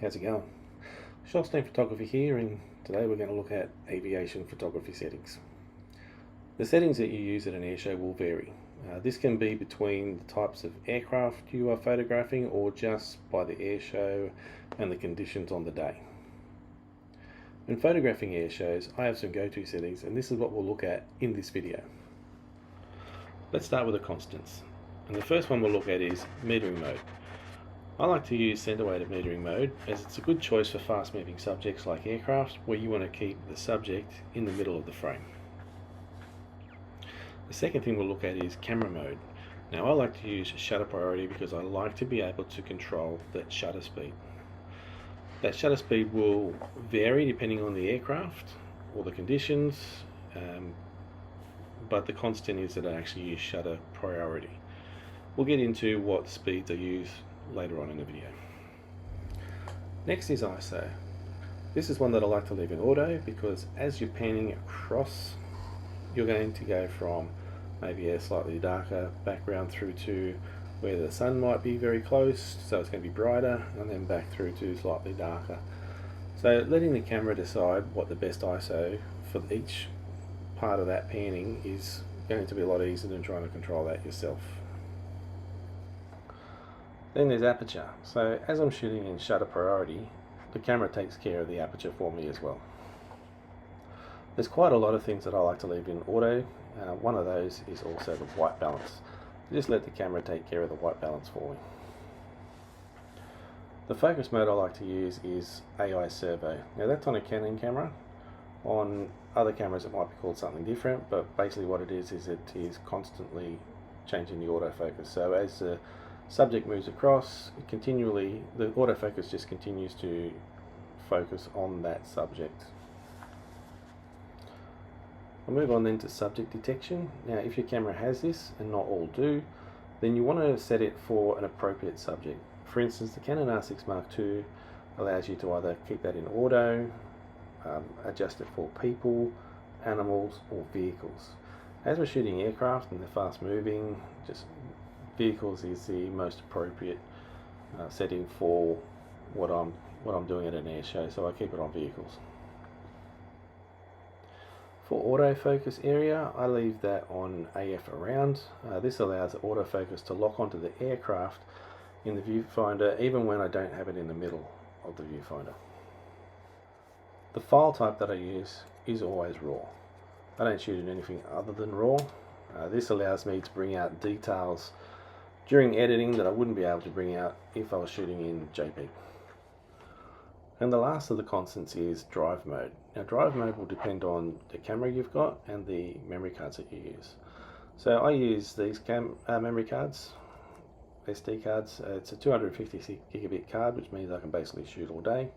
How's it going? Shotstone Photography here, and today we're going to look at aviation photography settings. The settings that you use at an airshow will vary. This can be between the types of aircraft you are photographing or just by the airshow and the conditions on the day. When photographing airshows, I have some go-to settings, and this is what we'll look at in this video. Let's start with the constants. And the first one we'll look at is metering mode. I like to use center-weighted metering mode as it's a good choice for fast-moving subjects like aircraft where you want to keep the subject in the middle of the frame. The second thing we'll look at is camera mode. Now I like to use shutter priority because I like to be able to control that shutter speed. That shutter speed will vary depending on the aircraft or the conditions, but the constant is that I actually use shutter priority. We'll get into what speeds I use later on in the video. Next is ISO. This is one that I like to leave in auto because as you're panning across, you're going to go from maybe a slightly darker background through to where the sun might be very close, so it's going to be brighter, and then back through to slightly darker. So letting the camera decide what the best ISO for each part of that panning is going to be a lot easier than trying to control that yourself. Then there's aperture. So as I'm shooting in shutter priority, the camera takes care of the aperture for me as well. There's quite a lot of things that I like to leave in auto. One of those is also the white balance. Just let the camera take care of the white balance for me. The focus mode I like to use is AI servo. Now that's on a Canon camera. On other cameras it might be called something different, but basically what it is it is constantly changing the autofocus. So as the subject moves across, continually the autofocus just continues to focus on that subject. I'll move on then to subject detection. Now if your camera has this, and not all do, then you want to set it for an appropriate subject. For instance, the Canon R6 Mark II allows you to either keep that in auto, adjust it for people, animals or vehicles. As we're shooting aircraft and they're fast moving, just vehicles is the most appropriate setting for what I'm doing at an air show, so I keep it on vehicles. For autofocus area, I leave that on AF around. This allows the autofocus to lock onto the aircraft in the viewfinder even when I don't have it in the middle of the viewfinder. The file type that I use is always RAW. I don't shoot in anything other than RAW. This allows me to bring out details during editing that I wouldn't be able to bring out if I was shooting in JPEG. And the last of the constants is drive mode. Now drive mode will depend on the camera you've got and the memory cards that you use. So I use these memory cards, SD cards. It's a 256 gigabit card, which means I can basically shoot all day.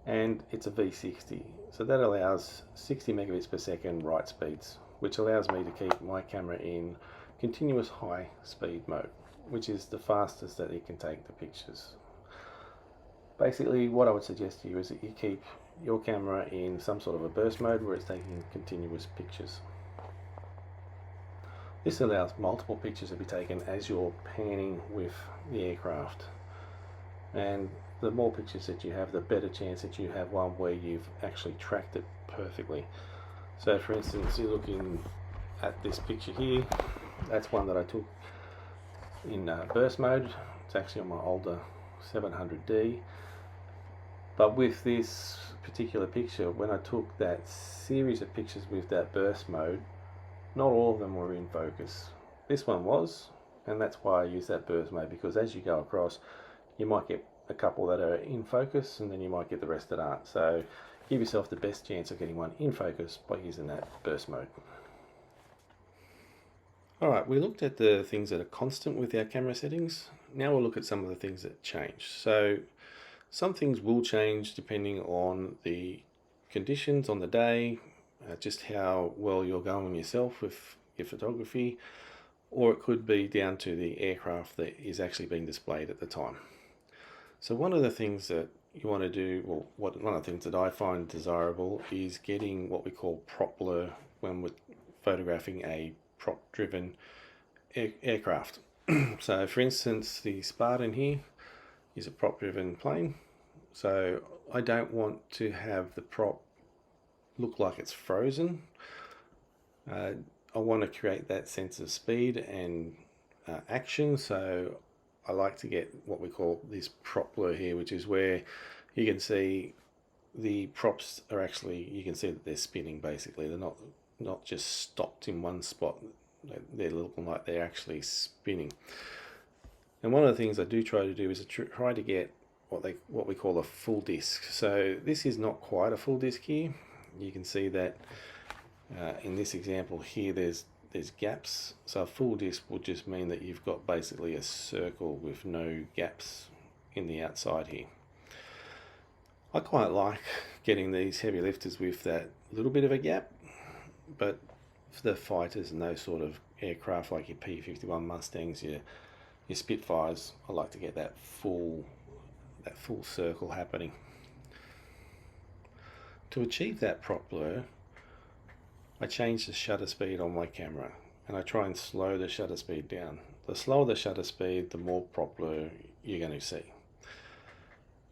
And it's a V60, so that allows 60 megabits per second write speeds, which allows me to keep my camera in continuous high speed mode, which is the fastest that it can take the pictures. Basically what I would suggest to you is that you keep your camera in some sort of a burst mode where it's taking continuous pictures. This allows multiple pictures to be taken as you're panning with the aircraft, and the more pictures that you have, the better chance that you have one where you've actually tracked it perfectly. So for instance, you're looking at this picture here. That's one that I took in burst mode. It's actually on my older 700D. But with this particular picture, when I took that series of pictures with that burst mode, not all of them were in focus. This one was, and that's why I use that burst mode, because as you go across, you might get a couple that are in focus and then you might get the rest that aren't. So give yourself the best chance of getting one in focus by using that burst mode. Alright, we looked at the things that are constant with our camera settings. Now we'll look at some of the things that change. So some things will change depending on the conditions on the day, just how well you're going yourself with your photography, or it could be down to the aircraft that is actually being displayed at the time. So one of the things that you want to do, well, one of the things that I find desirable is getting what we call prop blur when we're photographing a prop-driven aircraft. So for instance, the Spartan here is a prop-driven plane. So I don't want to have the prop look like it's frozen. I want to create that sense of speed and action, so I like to get what we call this prop blur here, which is where you can see the props are actually, you can see that they're spinning basically. They're not just stopped in one spot. They're looking like they're actually spinning. And one of the things I do try to do is try to get what we call a full disc. So this is not quite a full disc here. You can see that in this example here, there's gaps. So a full disc would just mean that you've got basically a circle with no gaps in the outside here. I quite like getting these heavy lifters with that little bit of a gap, but for the fighters and those sort of aircraft like your P-51 Mustangs, your Spitfires, I like to get that full circle happening. To achieve that prop blur, I change the shutter speed on my camera and I try and slow the shutter speed down. The slower the shutter speed, the more prop blur you're going to see.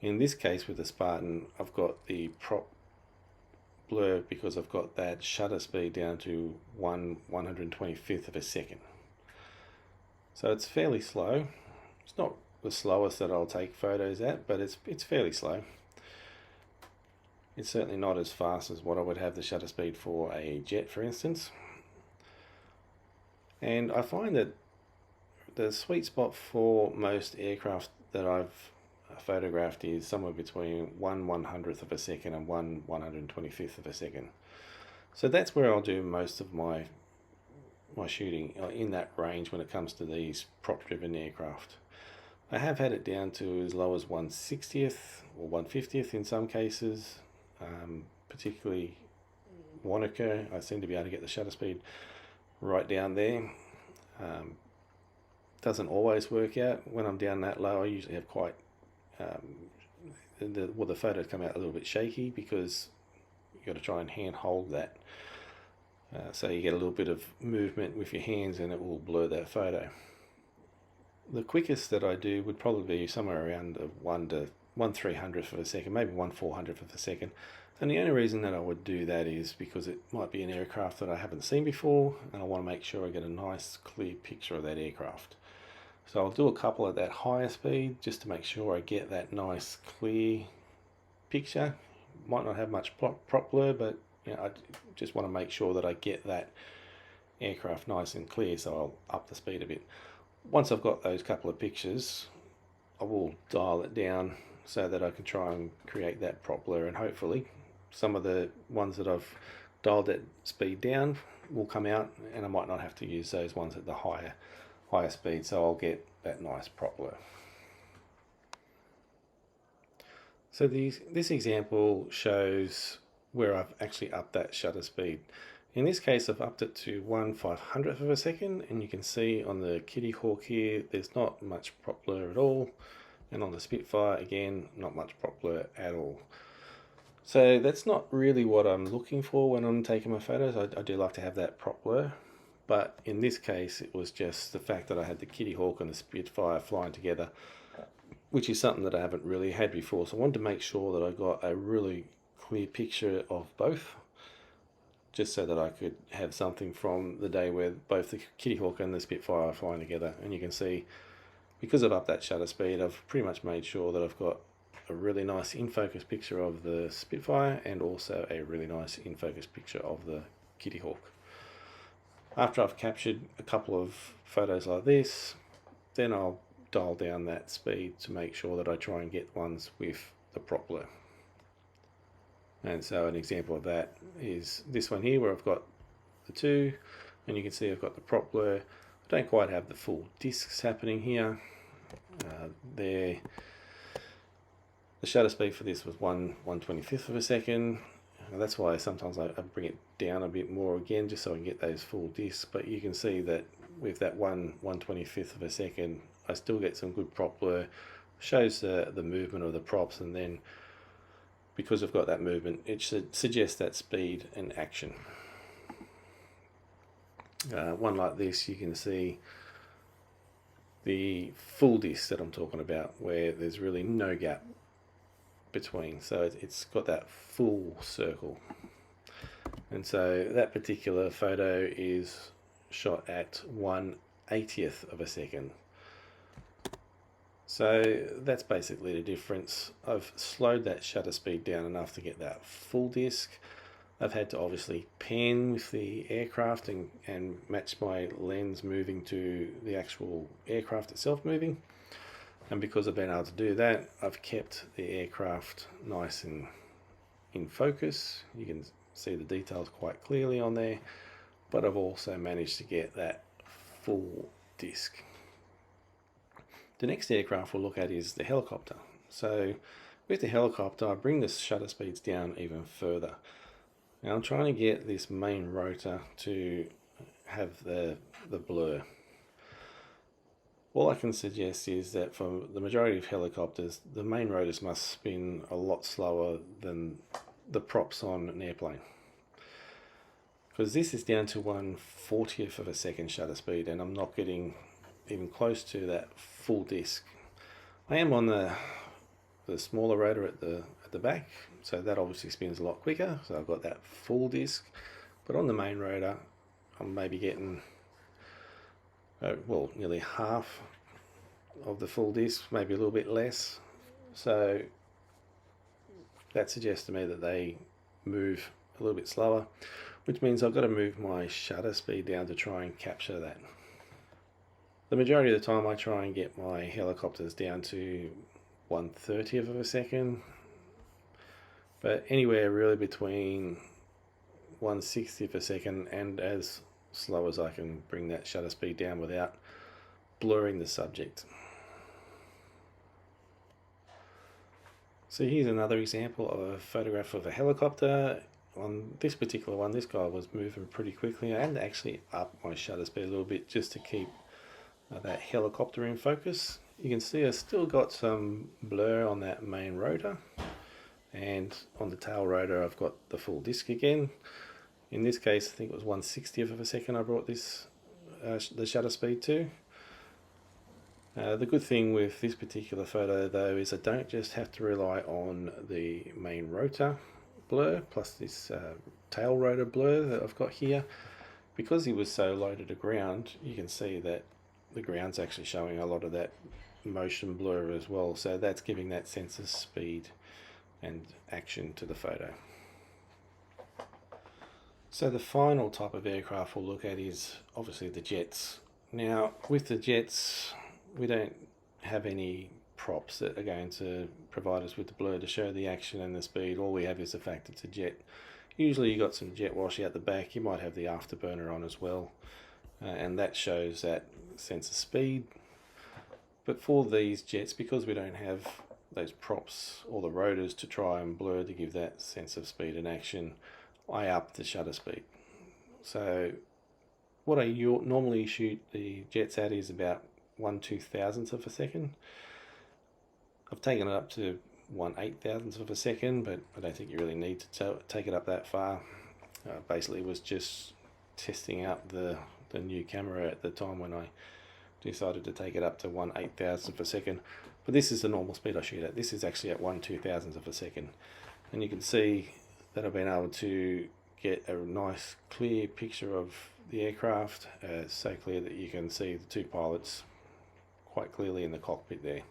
In this case with the Spartan, I've got the prop blur because I've got that shutter speed down to 1/125th of a second. So it's fairly slow. It's not the slowest that I'll take photos at, but it's fairly slow. It's certainly not as fast as what I would have the shutter speed for a jet, for instance. And I find that the sweet spot for most aircraft that I've photographed is somewhere between 1/100th of a second and 1/125th of a second. So that's where I'll do most of my shooting, in that range when it comes to these prop driven aircraft. I have had it down to as low as 1/60th or 1/50th in some cases, particularly Wanaka. I seem to be able to get the shutter speed right down there. Doesn't always work out. When I'm down that low, I usually have quite the photos come out a little bit shaky because you've got to try and hand hold that. So you get a little bit of movement with your hands and it will blur that photo. The quickest that I do would probably be somewhere around 1/300th of a second, maybe 1/400th of a second. And the only reason that I would do that is because it might be an aircraft that I haven't seen before and I want to make sure I get a nice clear picture of that aircraft. So I'll do a couple at that higher speed just to make sure I get that nice clear picture. Might not have much prop blur, but I just want to make sure that I get that aircraft nice and clear, so I'll up the speed a bit. Once I've got those couple of pictures, I will dial it down so that I can try and create that prop blur, and hopefully some of the ones that I've dialed that speed down will come out and I might not have to use those ones at the higher speed, so I'll get that nice prop blur. So this example shows where I've actually upped that shutter speed. In this case, I've upped it to 1/500th of a second, and you can see on the Kitty Hawk here, there's not much prop blur at all. And on the Spitfire, again, not much prop blur at all. So that's not really what I'm looking for when I'm taking my photos. I do like to have that prop blur. But in this case, it was just the fact that I had the Kitty Hawk and the Spitfire flying together, which is something that I haven't really had before. So I wanted to make sure that I got a really clear picture of both, just so that I could have something from the day where both the Kitty Hawk and the Spitfire are flying together. And you can see, because I've upped that shutter speed, I've pretty much made sure that I've got a really nice in-focus picture of the Spitfire and also a really nice in-focus picture of the Kitty Hawk. After I've captured a couple of photos like this, then I'll dial down that speed to make sure that I try and get ones with the prop blur. And so an example of that is this one here, where I've got the two, and you can see I've got the prop blur. I don't quite have the full discs happening here. The shutter speed for this was 1/125th of a second. That's why sometimes I bring it down a bit more again, just so I can get those full discs. But you can see that with that 1/125th of a second, I still get some good prop blur. Shows the movement of the props, and then because I've got that movement, it should suggest that speed and action. One like this, you can see the full disc that I'm talking about, where there's really no gap. between, so it's got that full circle. And so that particular photo is shot at 1/80th of a second. So that's basically the difference. I've slowed that shutter speed down enough to get that full disc. I've had to obviously pan with the aircraft and match my lens moving to the actual aircraft itself moving. And because I've been able to do that, I've kept the aircraft nice and in focus. You can see the details quite clearly on there, but I've also managed to get that full disc. The next aircraft we'll look at is the helicopter. So with the helicopter, I bring the shutter speeds down even further. Now I'm trying to get this main rotor to have the blur. All I can suggest is that for the majority of helicopters, the main rotors must spin a lot slower than the props on an airplane. Because this is down to 1/40th of a second shutter speed, and I'm not getting even close to that full disc. I am on the smaller rotor at the back, so that obviously spins a lot quicker, so I've got that full disc. But on the main rotor, I'm maybe getting well, nearly half of the full disc, maybe a little bit less. So that suggests to me that they move a little bit slower, which means I've got to move my shutter speed down to try and capture that. The majority of the time I try and get my helicopters down to 1/30th of a second, but anywhere really between 1/60th of a second and as slow as I can bring that shutter speed down without blurring the subject. So here's another example of a photograph of a helicopter. On this particular one, this guy was moving pretty quickly. I had to actually up my shutter speed a little bit just to keep that helicopter in focus. You can see I've still got some blur on that main rotor, and on the tail rotor I've got the full disc again. In this case, I think it was 1/60th of a second I brought this the shutter speed to. The good thing with this particular photo though is I don't just have to rely on the main rotor blur plus this tail rotor blur that I've got here. Because he was so low to the ground, you can see that the ground's actually showing a lot of that motion blur as well, so that's giving that sense of speed and action to the photo. So the final type of aircraft we'll look at is obviously the jets. Now with the jets, we don't have any props that are going to provide us with the blur to show the action and the speed. All we have is the fact it's a jet. Usually you got some jet wash out the back, you might have the afterburner on as well, and that shows that sense of speed. But for these jets, because we don't have those props or the rotors to try and blur to give that sense of speed and action, I up the shutter speed. So what I normally shoot the jets at is about 1/2000th of a second. I've taken it up to 1/8000th of a second, but I don't think you really need to take it up that far. Basically it was just testing out the new camera at the time when I decided to take it up to 1/8000th of a second. But this is the normal speed I shoot at. This is actually at 1/2000th of a second. And you can see that I've been able to get a nice clear picture of the aircraft, so clear that you can see the two pilots quite clearly in the cockpit there.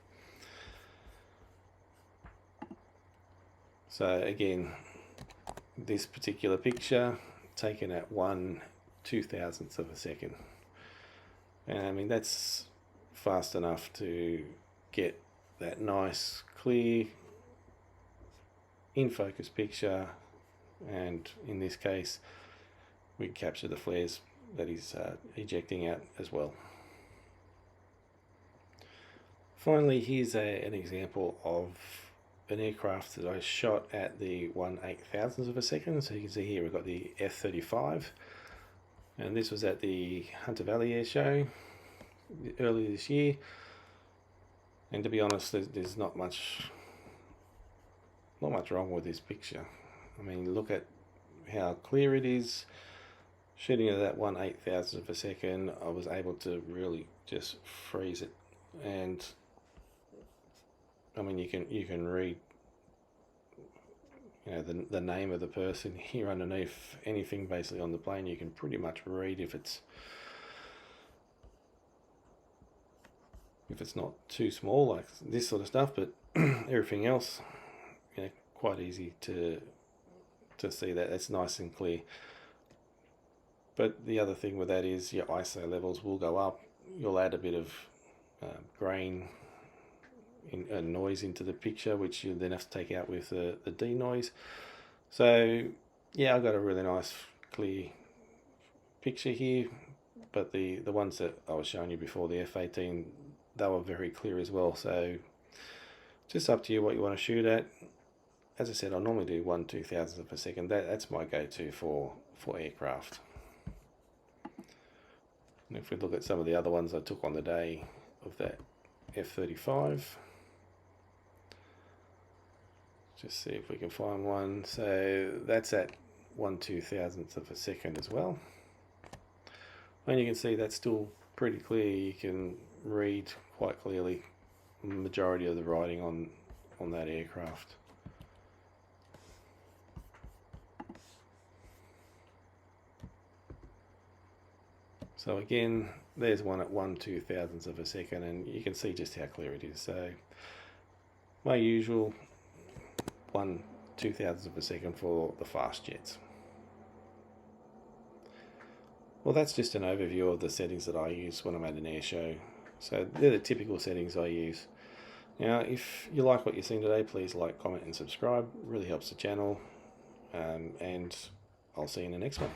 So again, this particular picture taken at 1/2000th of a second. And I mean, that's fast enough to get that nice, clear, in focus picture, and in this case, we capture the flares that he's ejecting out as well. Finally, here's an example of an aircraft that I shot at the 1/8000th of a second. So you can see here we've got the F-35, and this was at the Hunter Valley Air Show earlier this year. And to be honest, there's not much wrong with this picture. I mean, look at how clear it is. Shooting at that 1/8000th of a second, I was able to really just freeze it, and I mean you can read the name of the person here underneath anything basically on the plane. You can pretty much read if it's not too small like this sort of stuff, but everything else, quite easy to see that. It's nice and clear. But the other thing with that is your ISO levels will go up. You'll add a bit of grain noise into the picture, which you then have to take out with the denoise. So yeah, I've got a really nice clear picture here, but the ones that I was showing you before, the F-18, they were very clear as well. So just up to you what you want to shoot at. As I said, I normally do 1/2000th of a second. That's my go-to for aircraft. And if we look at some of the other ones I took on the day of that F-35, just see if we can find one. So that's at 1/2000th of a second as well. And you can see that's still pretty clear. You can read quite clearly the majority of the writing on that aircraft. So again, there's one at 1/2000th of a second, and you can see just how clear it is. So my usual 1/2000th of a second for the fast jets. Well, that's just an overview of the settings that I use when I'm at an air show. So they're the typical settings I use. Now, if you like what you've seen today, please like, comment and subscribe. It really helps the channel. And I'll see you in the next one.